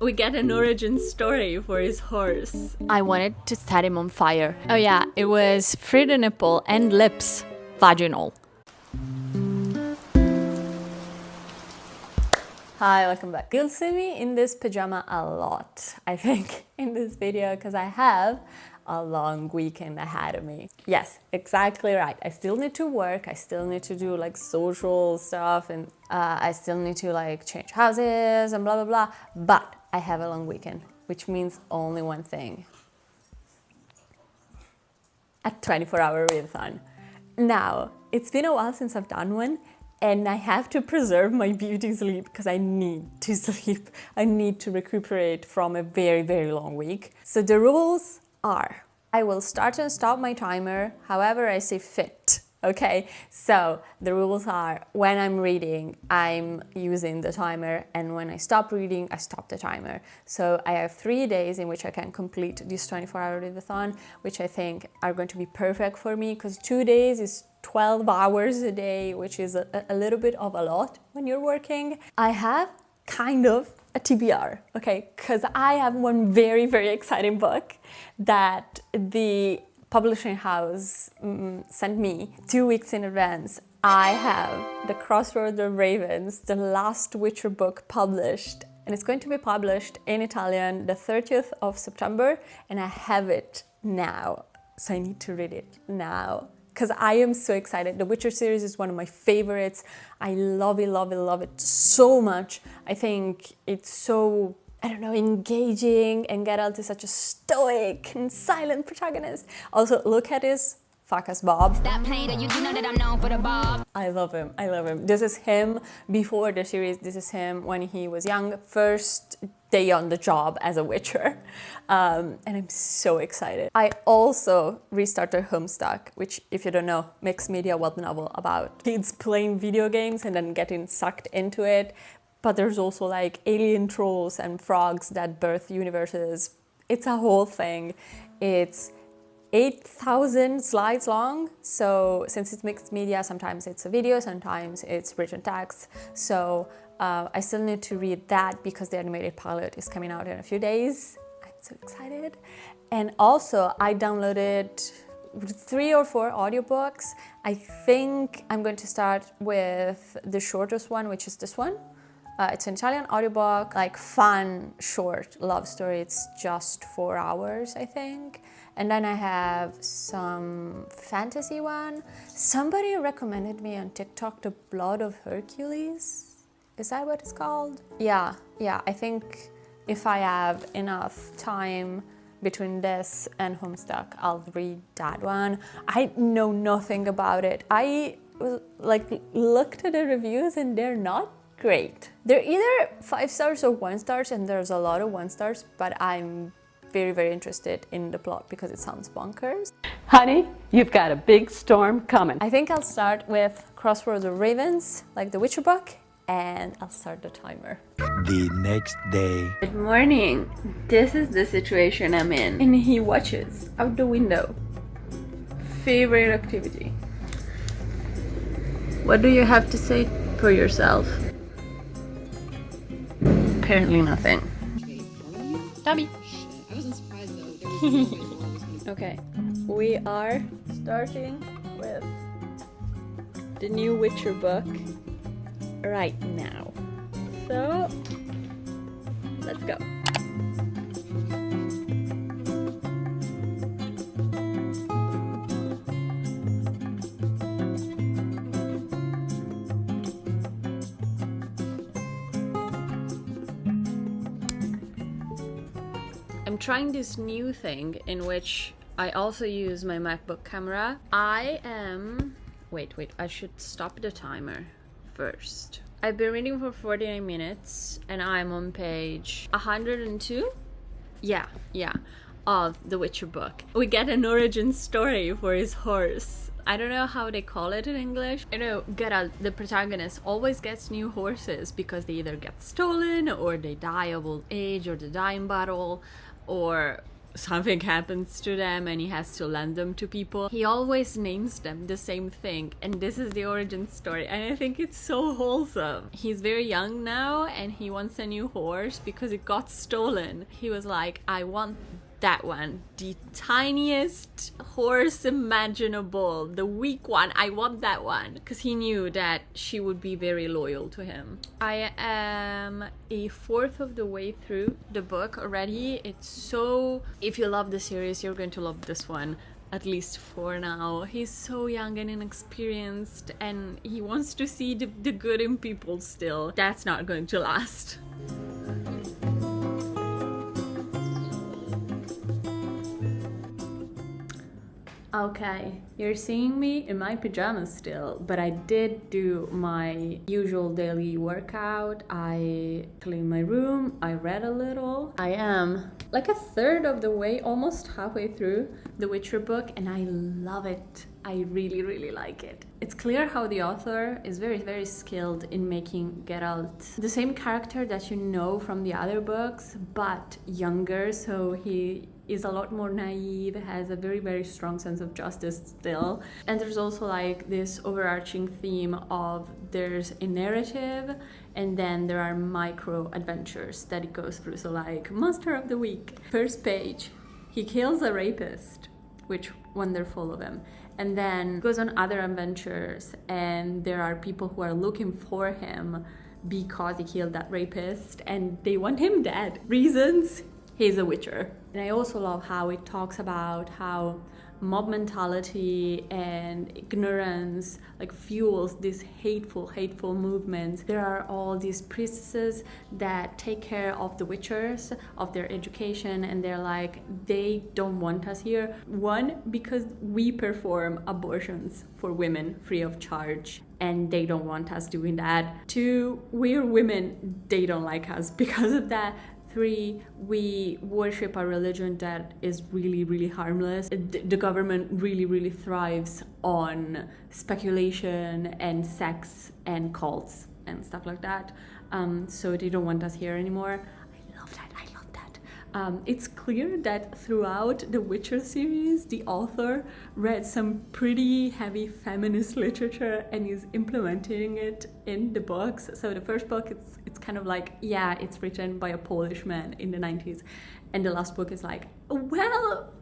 We get an origin story for his horse. I wanted to set him on fire. Oh yeah, it was free the nipple and lips, vaginal. Hi, welcome back. You'll see me in this pajama a lot, I think, in this video because I have a long weekend ahead of me. Yes, exactly right. I still need to work. I still need to do like social stuff and I still need to like change houses and blah, blah, blah. But I have a long weekend, which means only one thing. A 24-hour readathon. Now, it's been a while since I've done one and I have to preserve my beauty sleep because I need to sleep. I need to recuperate from a very, very long week. So the rules are, I will start and stop my timer however I see fit. Okay, so the rules are when I'm reading, I'm using the timer, and when I stop reading, I stop the timer. So I have 3 days in which I can complete this 24-hour readathon, which I think are going to be perfect for me because 2 days is 12 hours a day, which is a little bit of a lot when you're working. I have kind of a TBR, okay, because I have one very, very exciting book that the publishing house sent me 2 weeks in advance. I have The Crossroad of Ravens, the last Witcher book published, and it's going to be published in Italian the 30th of September, and I have it now, so I need to read it now. Because I am so excited. The Witcher series is one of my favorites. I love it, love it, love it so much. I think it's so, I don't know, engaging, and Geralt is such a stoic and silent protagonist. Also, look at his fuck us Bob. Stop playing that, you do know that I'm known for the Bob. I love him, I love him. This is him before the series. This is him when he was young, first day on the job as a Witcher. And I'm so excited. I also restarted Homestuck, which, if you don't know, mixed media web novel about kids playing video games and then getting sucked into it. But there's also like alien trolls and frogs that birth universes. It's a whole thing. It's 8,000 slides long. So since it's mixed media, sometimes it's a video, sometimes it's written text. So I still need to read that because the animated pilot is coming out in a few days. I'm so excited. And also I downloaded 3 or 4 audiobooks. I think I'm going to start with the shortest one, which is this one. It's an Italian audiobook, like fun, short love story. It's just 4 hours, I think. And then I have some fantasy one. Somebody recommended me on TikTok The Blood of Hercules. Is that what it's called? Yeah, I think if I have enough time between this and Homestuck, I'll read that one. I know nothing about it. I like looked at the reviews and they're not great. They're either 5 stars or 1 stars, and there's a lot of 1 stars, but I'm very, very interested in the plot because it sounds bonkers. Honey, you've got a big storm coming. I think I'll start with Crossroad of Ravens, like the Witcher book, and I'll start the timer. The next day. Good morning. This is the situation I'm in. And he watches out the window. Favorite activity. What do you have to say for yourself? Apparently nothing. Tommy. I wasn't surprised though. Okay, we are starting with the new Witcher book right now. So, let's go. I'm trying this new thing in which I also use my MacBook camera. Wait, I should stop the timer first. I've been reading for 49 minutes and I'm on page 102? Yeah, of the Witcher book. We get an origin story for his horse. I don't know how they call it in English. You know, Geralt, the protagonist, always gets new horses because they either get stolen or they die of old age or they die in battle or something happens to them and he has to lend them to people, he always names them the same thing, and this is the origin story, and I think it's so wholesome. He's very young now and he wants a new horse because it got stolen. He was like, I want that one, the tiniest horse imaginable, the weak one, I want that one, because he knew that she would be very loyal to him. I am a fourth of the way through the book already. It's so, if you love the series, you're going to love this one, at least for now. He's so young and inexperienced and he wants to see the good in people still. That's not going to last. Okay, you're seeing me in my pajamas still, but I did do my usual daily workout. I cleaned my room, I read a little. I am like a third of the way, almost halfway through the Witcher book, and I love it. I really, really like it. It's clear how the author is very, very skilled in making Geralt the same character that you know from the other books, but younger, so he is a lot more naive, has a very, very strong sense of justice still. And there's also like this overarching theme of there's a narrative and then there are micro adventures that it goes through. So like Monster of the Week, first page, he kills a rapist, which wonderful of him. And then goes on other adventures and there are people who are looking for him because he killed that rapist and they want him dead. Reasons? He's a witcher. And I also love how it talks about how mob mentality and ignorance like fuels these hateful movements. There are all these priestesses that take care of the witchers, of their education, and they're like, they don't want us here. One, because we perform abortions for women free of charge and they don't want us doing that. Two, we're women, they don't like us because of that. Three, we worship a religion that is really, really harmless. The government really, really thrives on speculation and sex and cults and stuff like that. So they don't want us here anymore. I love that. It's clear that throughout the Witcher series, the author read some pretty heavy feminist literature and is implementing it in the books. So the first book, it's kind of like, yeah, it's written by a Polish man in the 90s. And the last book is like, well.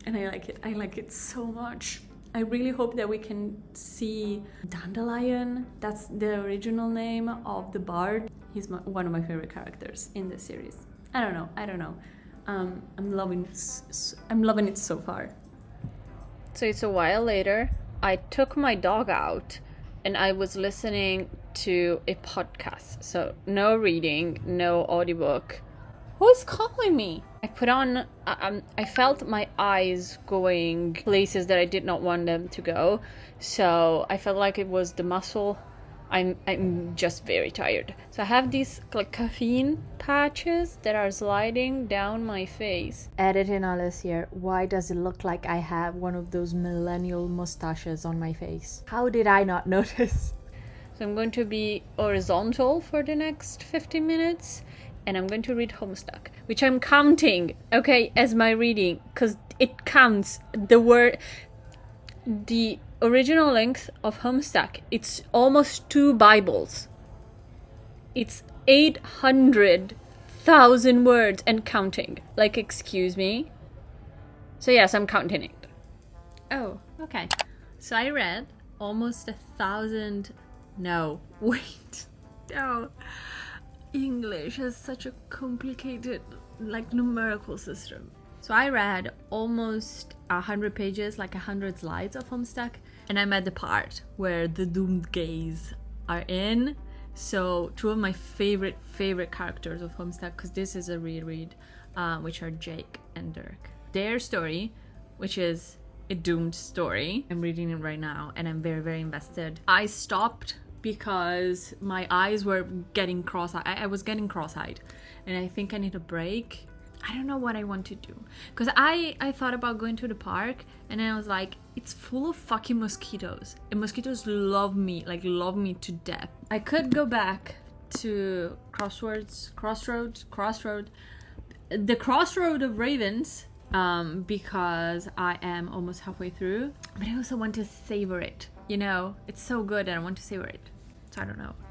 And I like it so much. I really hope that we can see Dandelion. That's the original name of the bard. He's one of my favorite characters in the series. I don't know. I'm loving it so far. So it's a while later. I took my dog out and I was listening to a podcast. So no reading, no audiobook. Who is calling me? I put on, I felt my eyes going places that I did not want them to go. So I felt like it was the muscle. I'm just very tired. So I have these like caffeine patches that are sliding down my face. Editing Alice here. Why does it look like I have one of those millennial mustaches on my face? How did I not notice? So I'm going to be horizontal for the next 50 minutes and I'm going to read Homestuck, which I'm counting, okay, as my reading, because it counts. The original length of Homestuck, it's almost 2 Bibles. It's 800,000 words and counting. Like, excuse me. So yes, I'm counting it. Oh, okay. So I read almost 1,000. No, wait. No. English is such a complicated, like, numerical system. So I read almost 100 pages, like 100 slides of Homestuck, and I'm at the part where the doomed gays are in. So 2 of my favorite characters of Homestuck, because this is a reread, which are Jake and Dirk. Their story, which is a doomed story, I'm reading it right now, and I'm very, very invested. I stopped because my eyes were getting cross-eyed. I was getting cross-eyed, and I think I need a break. I don't know what I want to do, because I thought about going to the park and then I was like, it's full of fucking mosquitoes and mosquitoes love me to death. I could go back to crossroad. the Crossroad of Ravens, because I am almost halfway through, but I also want to savor it. You know, it's so good and I want to savor it. So I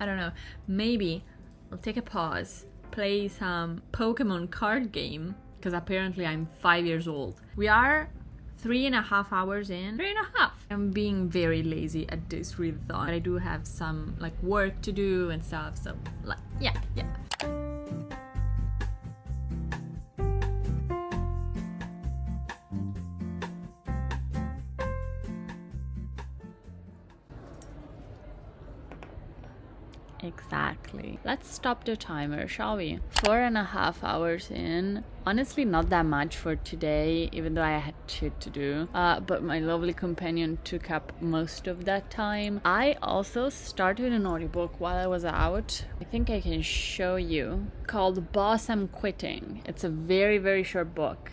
don't know. Maybe I'll take a pause, play some Pokemon card game, because apparently I'm 5 years old. We are 3.5 hours in. 3.5. I'm being very lazy at this readathon. I do have some like work to do and stuff, so like yeah. Exactly. Let's stop the timer, shall we? 4.5 hours in. Honestly, not that much for today, even though I had shit to do. But my lovely companion took up most of that time. I also started an audiobook while I was out. I think I can show you. Called Boss, I'm Quitting. It's a very, very short book.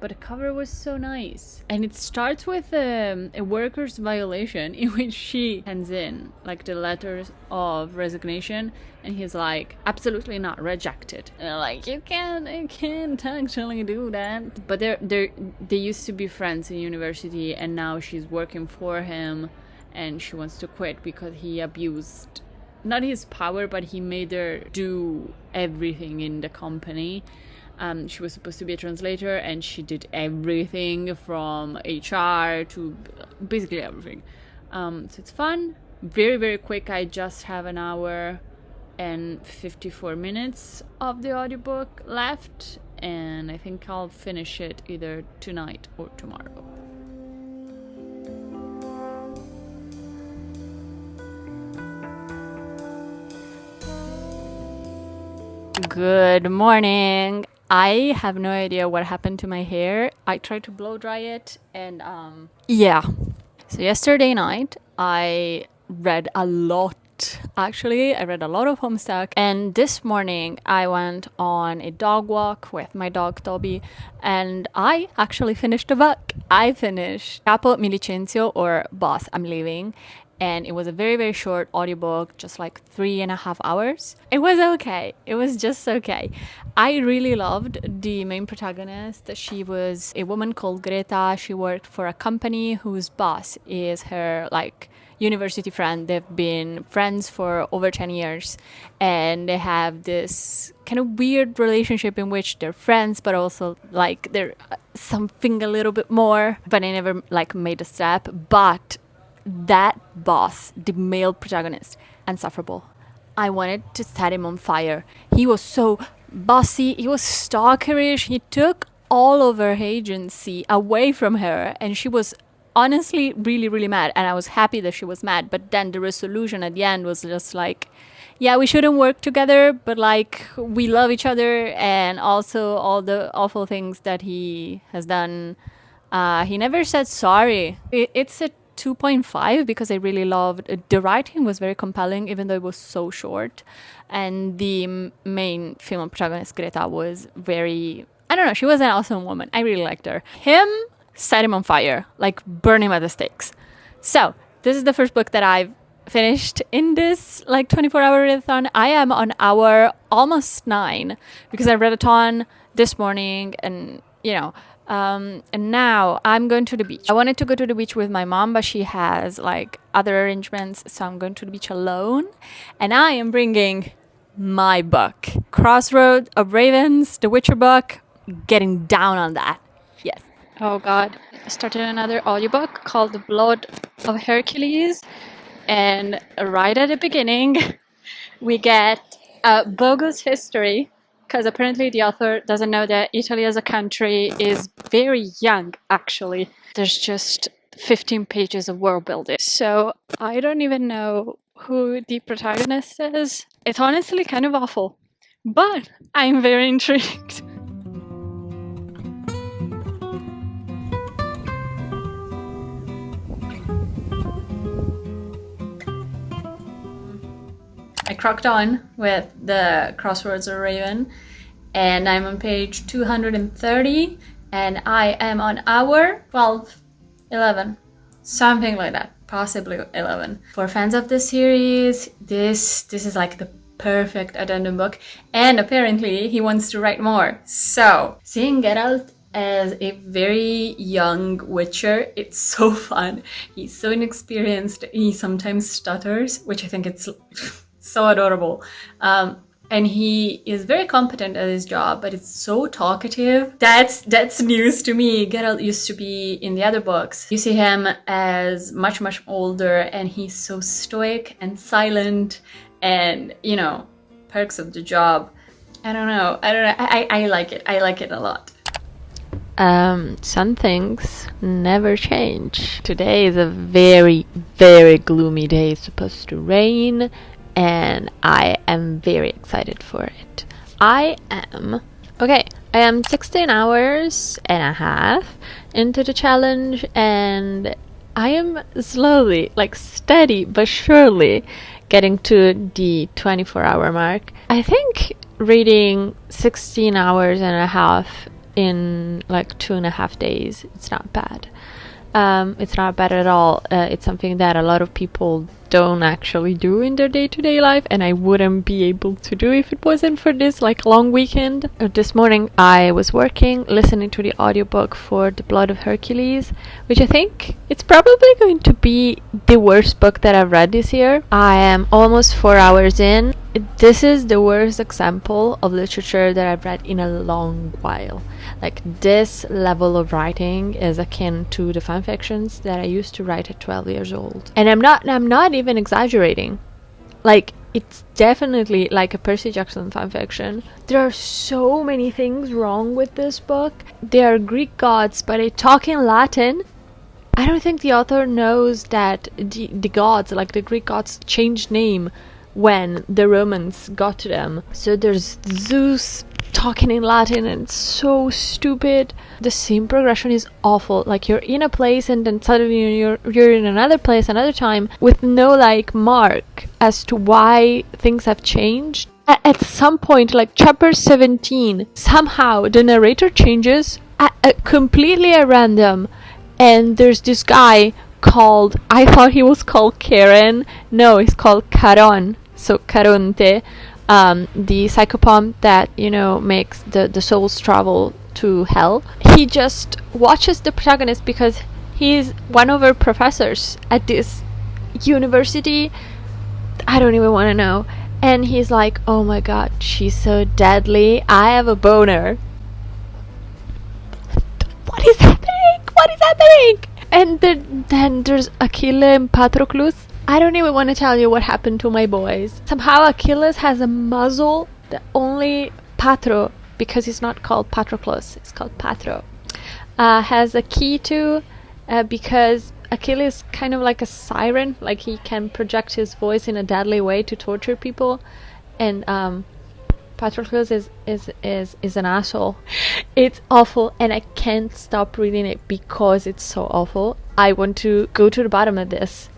But the cover was so nice. And it starts with a worker's violation in which she hands in like the letters of resignation, and he's like, absolutely not, rejected. And I'm like, you can't actually do that. But they used to be friends in university, and now she's working for him and she wants to quit because he abused not his power, but he made her do everything in the company. She was supposed to be a translator, and she did everything from HR to basically everything. So it's fun, very, very quick. I just have an hour and 54 minutes of the audiobook left, and I think I'll finish it either tonight or tomorrow. Good morning. I have no idea what happened to my hair. I tried to blow dry it, and yeah. So yesterday night I read a lot. Actually, I read a lot of Homestuck, and this morning I went on a dog walk with my dog Toby, and I actually finished a book. I finished Capo, licenzio, or Boss, I'm Leaving. And it was a very, very short audiobook, just like 3.5 hours. It was okay. It was just okay. I really loved the main protagonist. She was a woman called Greta. She worked for a company whose boss is her like university friend. They've been friends for over 10 years. And they have this kind of weird relationship in which they're friends, but also like they're something a little bit more. But I never like made a step. But that boss, the male protagonist, insufferable. I wanted to set him on fire. He was so bossy, he was stalkerish, he took all of her agency away from her, and she was honestly really, really mad, and I was happy that she was mad. But then the resolution at the end was just like, yeah, we shouldn't work together, but like we love each other, and also all the awful things that he has done. He never said sorry. It's a 2.5 because I really loved the writing was very compelling, even though it was so short, and the main female protagonist Greta was very, I don't know, she was an awesome woman. I really liked her. Him set him on fire, like burn him at the stakes. So this is the first book that I've finished in this like 24-hour readathon. I am on hour almost 9 because I read a ton this morning, and you know, and now I'm going to the beach. I wanted to go to the beach with my mom, but she has like other arrangements, so I'm going to the beach alone. And I am bringing my book, Crossroad of Ravens, the Witcher book, getting down on that. Yes. Oh God, I started another audiobook called The Blood of Hercules. And right at the beginning, we get a bogus history, because apparently the author doesn't know that Italy as a country is very young, actually. There's just 15 pages of world building. So I don't even know who the protagonist is. It's honestly kind of awful, but I'm very intrigued. I cracked on with the Crossroads of Raven, and I'm on page 230, and I am on hour 12, 11, something like that, possibly 11. For fans of the series, this is like the perfect addendum book, and apparently he wants to write more. So, seeing Geralt as a very young Witcher, it's so fun. He's so inexperienced, he sometimes stutters, which I think it's so adorable. And he is very competent at his job, but it's so talkative. That's news to me. Geralt used to be in the other books. You see him as much, much older, and he's so stoic and silent and, you know, perks of the job. I don't know. I like it. I like it a lot. Some things never change. Today is a very, very gloomy day. It's supposed to rain, and I am very excited for it. I am 16 hours and a half into the challenge, and I am slowly, like steady but surely, getting to the 24-hour mark. I think reading 16 hours and a half in like 2.5 days, it's not bad. It's not bad at all. It's something that a lot of people don't actually do in their day-to-day life, and I wouldn't be able to do if it wasn't for this like long weekend. This morning I was working, listening to the audiobook for The Blood of Hercules, which I think it's probably going to be the worst book that I've read this year. I am almost 4 hours in. This is the worst example of literature that I've read in a long while. Like, this level of writing is akin to the fan fictions that I used to write at 12 years old. And I'm not even exaggerating. Like, it's definitely like a Percy Jackson fanfiction. There are so many things wrong with this book. They are Greek gods, but they talk in Latin. I don't think the author knows that the gods, like the Greek gods, changed name when the Romans got to them. So there's Zeus talking in Latin, and it's so stupid. The scene progression is awful. Like, you're in a place and then suddenly you're in another place another time with no like mark as to why things have changed. At some point, like chapter 17, somehow the narrator changes completely at random, and there's this guy called, I thought he was called Karen. No, he's called Caron. So Caronte, the psychopomp that, you know, makes the souls travel to hell. He just watches the protagonist because he's one of her professors at this university. I don't even want to know. And he's like, oh my god, she's so deadly. I have a boner. What is happening? What is happening? And then there's Achilles and Patroclus. I don't even want to tell you what happened to my boys. Somehow Achilles has a muzzle that only Patro, because he's not called Patroclus, it's called Patro, has a key to, because Achilles is kind of like a siren. Like, he can project his voice in a deadly way to torture people. And Patroclus is an asshole. It's awful, and I can't stop reading it because it's so awful. I want to go to the bottom of this,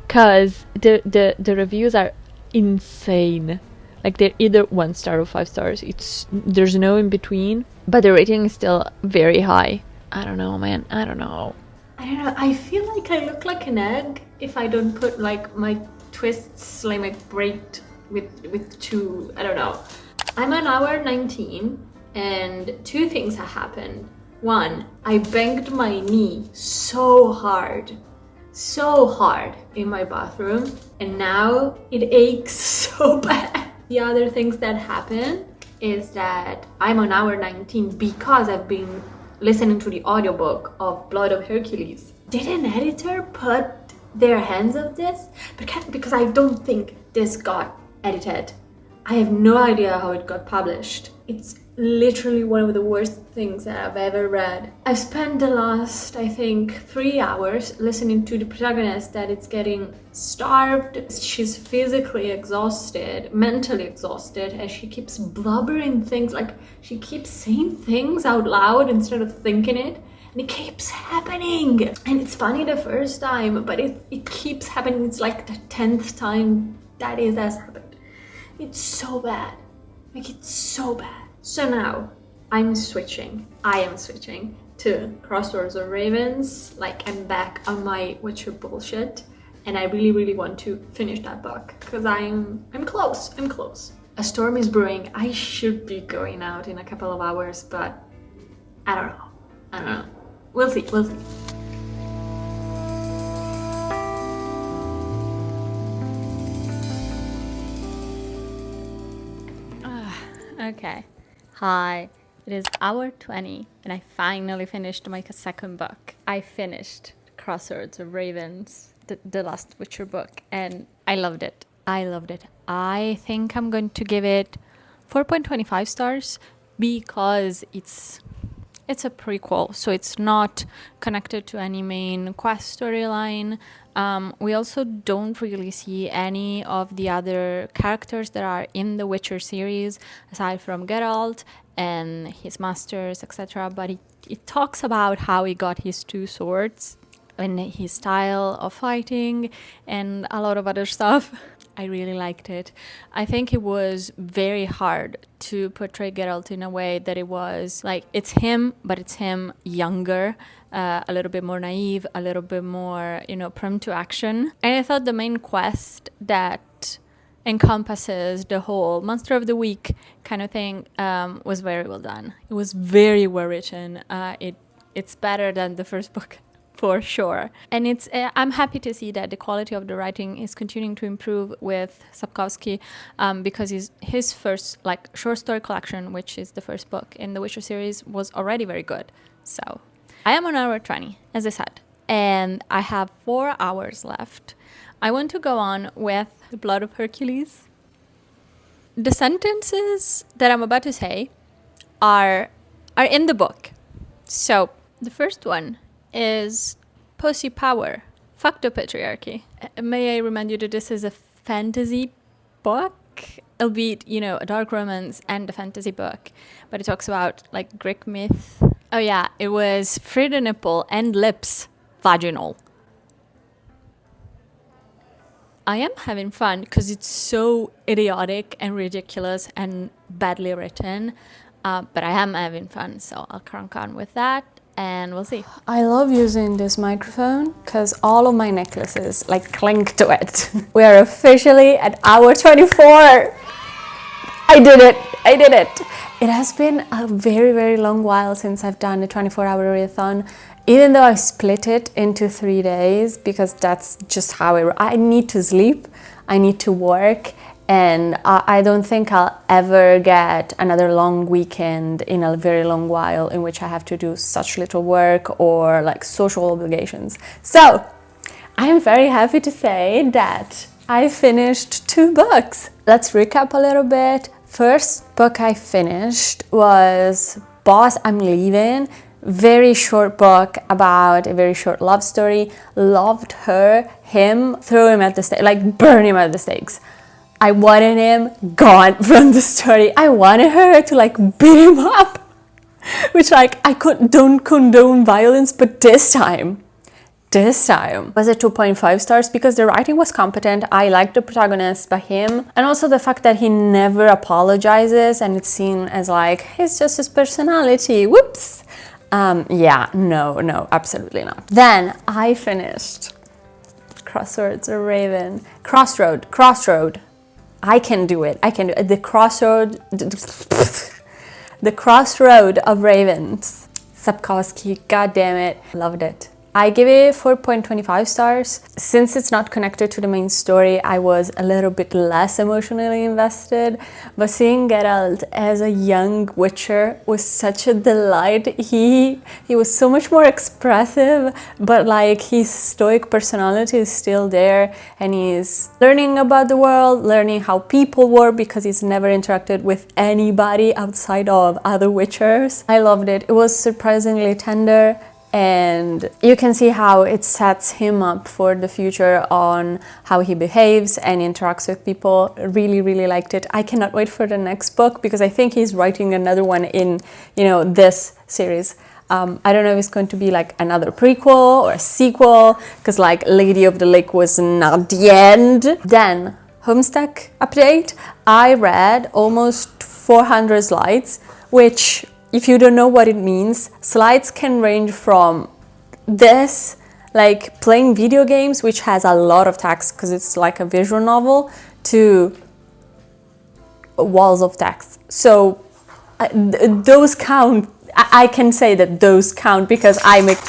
because the reviews are insane. Like, they're either 1 star or 5 stars. There's no in between, but the rating is still very high. I don't know, man. I don't know. I feel like I look like an egg if I don't put like my twists, like my braid with two. I don't know. I'm on hour 19, and 2 things have happened. 1, I banged my knee so hard in my bathroom, and now it aches so bad. The other things that happen is that I'm on hour 19 because I've been listening to the audiobook of Blood of Hercules. Did an editor put their hands on this? Because I don't think this got edited. I have no idea how it got published. It's literally one of the worst things that I've ever read. I've spent the last, I think, 3 hours listening to the protagonist that it's getting starved. She's physically exhausted, mentally exhausted, and she keeps blubbering things. Like, she keeps saying things out loud instead of thinking it. And it keeps happening. And it's funny the first time, but it keeps happening. It's like the 10th time that has happened. It's so bad. Like, it's so bad. So now I am switching to Crossroads or Ravens. Like, I'm back on my Witcher bullshit, and I really want to finish that book because I'm close. A storm is brewing. I should be going out in a couple of hours, but I don't know. We'll see. Okay. Hi. It is hour 20 and I finally finished my second book. I finished Crossroads of Ravens, the last Witcher book, and I loved it. I think I'm going to give it 4.25 stars because it's a prequel, so it's not connected to any main quest storyline. We also don't really see any of the other characters that are in the Witcher series, aside from Geralt and his masters, etc. But it talks about how he got his 2 swords and his style of fighting and a lot of other stuff. I really liked it. I think it was very hard to portray Geralt in a way that it was like, it's him, but it's him younger, a little bit more naive, a little bit more, prone to action. And I thought the main quest that encompasses the whole Monster of the Week kind of thing was very well done. It was very well written. It's better than the first book. For sure. And I'm happy to see that the quality of the writing is continuing to improve with Sapkowski, because his first short story collection, which is the first book in the Witcher series, was already very good. So I am on hour 20, as I said, and I have 4 hours left. I want to go on with The Blood of Hercules. The sentences that I'm about to say are in the book. So the first one is pussy power. Fuck the patriarchy. May I remind you that this is a fantasy book, albeit, a dark romance and a fantasy book. But it talks about Greek myth. Oh yeah, it was Frida nipple and lips vaginal. I am having fun because it's so idiotic and ridiculous and badly written. But I am having fun, so I'll crank on with that. And we'll see. I love using this microphone because all of my necklaces clink to it. We are officially at hour 24. I did it. It has been a very long while since I've done a 24-hour readathon, even though I split it into 3 days because that's just how I need to sleep, I need to work, and I don't think I'll ever get another long weekend in a very long while in which I have to do such little work or social obligations. So I am very happy to say that I finished 2 books. Let's recap a little bit. First book I finished was Boss, I'm Leaving. Very short book about a very short love story. Loved her, him, throw him at the stake, burn him at the stakes. I wanted him gone from the story. I wanted her to beat him up, which I don't condone violence, but this time was a 2.5 stars because the writing was competent. I liked the protagonist by him, and also the fact that he never apologizes and it's seen as it's just his personality. Whoops. No, absolutely not. Then I finished Crossroads or Raven. Crossroad. I can do it. The Crossroad of Ravens. Sapkowski, god damn it. Loved it. I give it 4.25 stars. Since it's not connected to the main story, I was a little bit less emotionally invested. But seeing Geralt as a young Witcher was such a delight. He was so much more expressive, but his stoic personality is still there, and he's learning about the world, learning how people work because he's never interacted with anybody outside of other Witchers. I loved it. It was surprisingly tender. And you can see how it sets him up for the future on how he behaves and interacts with people. Really liked it. I cannot wait for the next book because I think he's writing another one in, this series. I don't know if it's going to be another prequel or a sequel because Lady of the Lake was not the end. Then Homestuck update. I read almost 400 slides, which, if you don't know what it means, slides can range from this like playing video games, which has a lot of text because it's like a visual novel, to walls of text. So those count. I can say that those count because I make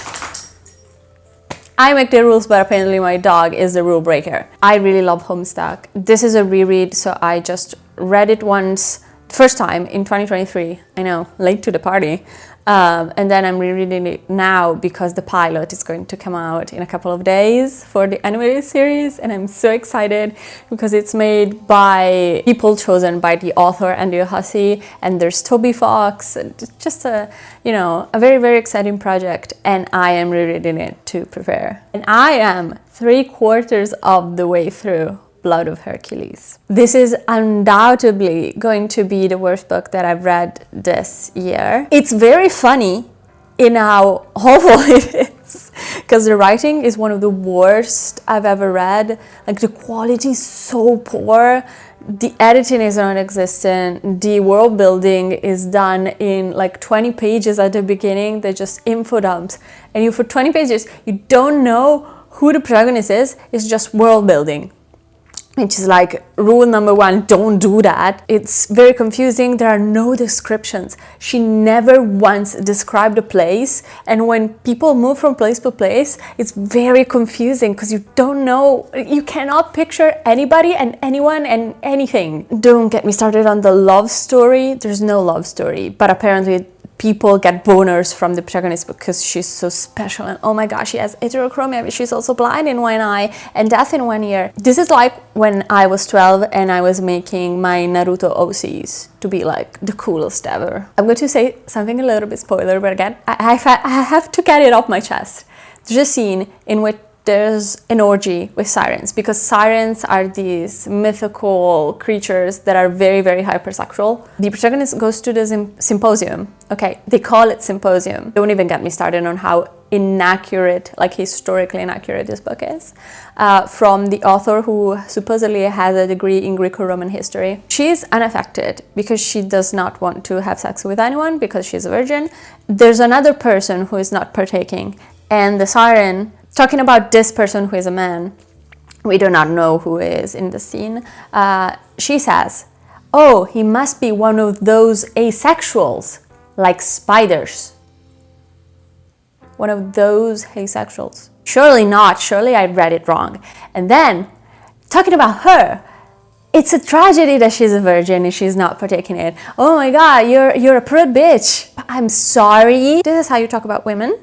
the rules, but apparently my dog is the rule breaker. I really love Homestuck. This is a reread, so I just read it once, first time in 2023. I know, late to the party. And then I'm rereading it now because the pilot is going to come out in a couple of days for the animated series, and I'm so excited because it's made by people chosen by the author and the Hiiii, and there's Toby Fox, and just a, you know, a very, very exciting project, and I am rereading it to prepare. And I am 3/4 of the way through Blood of Hercules. This is undoubtedly going to be the worst book that I've read this year. It's very funny in how awful it is, because the writing is one of the worst I've ever read. Like, the quality is so poor, the editing is non-existent, the world building is done in like 20 pages at the beginning. They're just info dumps, and you, for 20 pages, you don't know who the protagonist is. It's just world building, which is like rule number 1, don't do that. It's very confusing. There are no descriptions. She never once described a place, and when people move from place to place, it's very confusing because you don't know, you cannot picture anybody and anyone and anything. Don't get me started on the love story. There's no love story, but apparently people get boners from the protagonist because she's so special, and oh my gosh, she has heterochromia, but she's also blind in one eye and deaf in one ear. This is like when I was 12 and I was making my Naruto OCs to be like the coolest ever. I'm going to say something a little bit spoiler, but again, I have to get it off my chest. There's a scene in which there's an orgy with sirens, because sirens are these mythical creatures that are very, very hypersexual. The protagonist goes to the symposium. Okay, they call it symposium. Don't even get me started on how inaccurate, like historically inaccurate this book is, from the author who supposedly has a degree in Greco-Roman history. She's unaffected because she does not want to have sex with anyone because she's a virgin. There's another person who is not partaking, and the siren, talking about this person who is a man, we do not know who is in the scene, she says, oh, he must be one of those asexuals, like spiders. One of those asexuals. Surely not, surely I read it wrong. And then, talking about her, it's a tragedy that she's a virgin and she's not partaking in it. Oh my god, you're a prude bitch. I'm sorry. This is how you talk about women?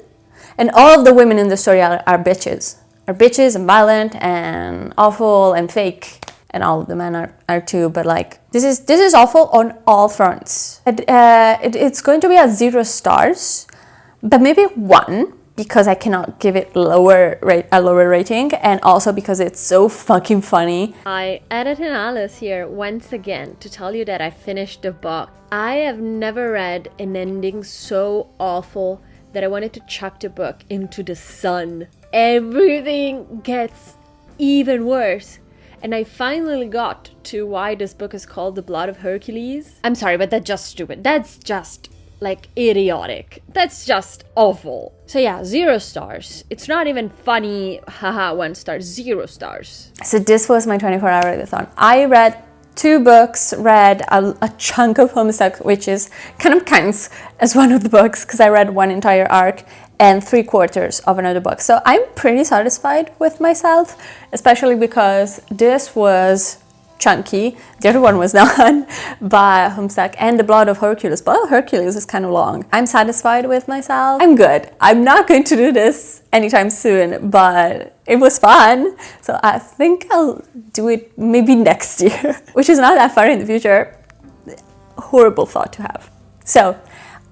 And all of the women in the story are bitches. Are bitches and violent and awful and fake. And all of the men are too, but like, this is awful on all fronts. It's going to be at 0 stars, but maybe 1, because I cannot give it a lower rating, and also because it's so fucking funny. I added an Alice here once again to tell you that I finished the book. I have never read an ending so awful that I wanted to chuck the book into the sun. Everything gets even worse. And I finally got to why this book is called The Blood of Hercules. I'm sorry, but that's just stupid. That's just, like, idiotic. That's just awful. So yeah, 0 stars. It's not even funny, haha, 1 star, 0 stars. So this was my 24-hour readathon. I read 2 books, read a chunk of Homestuck, which is kind of counts as one of the books because I read 1 entire arc, and 3/4 of another book. So I'm pretty satisfied with myself, especially because this was chunky. The other one was done by Homestuck, and The Blood of Hercules. Blood of Hercules is kind of long. I'm satisfied with myself. I'm good. I'm not going to do this anytime soon, but it was fun. So I think I'll do it maybe next year, which is not that far in the future. Horrible thought to have. So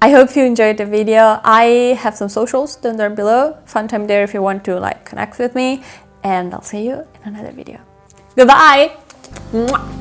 I hope you enjoyed the video. I have some socials down there below. Fun time there if you want to like connect with me, and I'll see you in another video. Goodbye. Mwah.